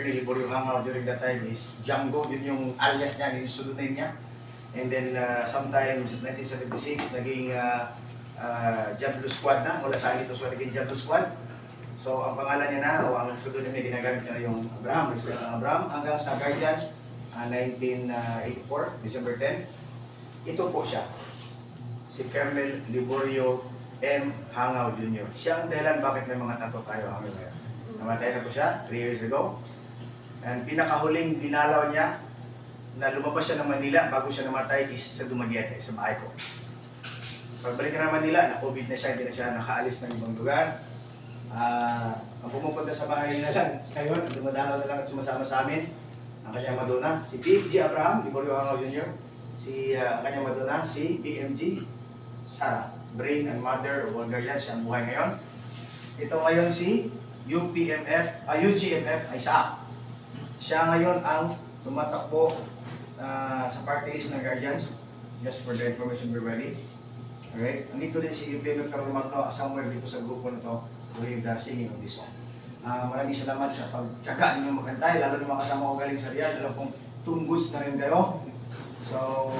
Attorney Liborio Hangaw during that time is Django, yun yung alias niya, yung sunod name niya. And then sometimes 1976, naging Diablo Squad na, mula sa Alito Squad, naging Diablo Squad. So ang pangalan niya na, o ang sunod niya ginagamit niya yung Abraham, Abraham, hanggang sa Guardians, 1984, December 10. Ito po siya, si Colonel Liborio M. Hangaw Jr. Siya ang dahilan bakit may mga tato tayo hanggang ngayon. Namatay na po siya 3 years ago. And pinakahuling dinalaw niya na lumabas siya ng Manila bago siya namatay is sa Dumaguete, sa bahay ko. Pagbalik na ng Manila, na-COVID na siya, hindi na siya nakaalis ng ibang lugar. Ang pumupunta sa bahay na lang, ngayon, dumadalaw na lang at sumasama sa amin, ang kanyang maduna, si Big G. Abraham, Liborio Hangaw Jr., ang kanyang maduna, si BMG, Sara, Brain and Mother of Bulgaria, siya ang buhay ngayon. Ito ngayon si UGMF, Isaac. Siya ngayon ang tumatakbo sa party list ng Guardians, just for the information we're ready. Alright, nandito din si UPMF Carol Magno, somewhere dito sa grupo na to, with the singing of this song. Maraming salamat sa pagtsaga ninyo makantay, lalo na mga kasama ko galing sa Riyadh, alam kong tune goods na rin kayo. So,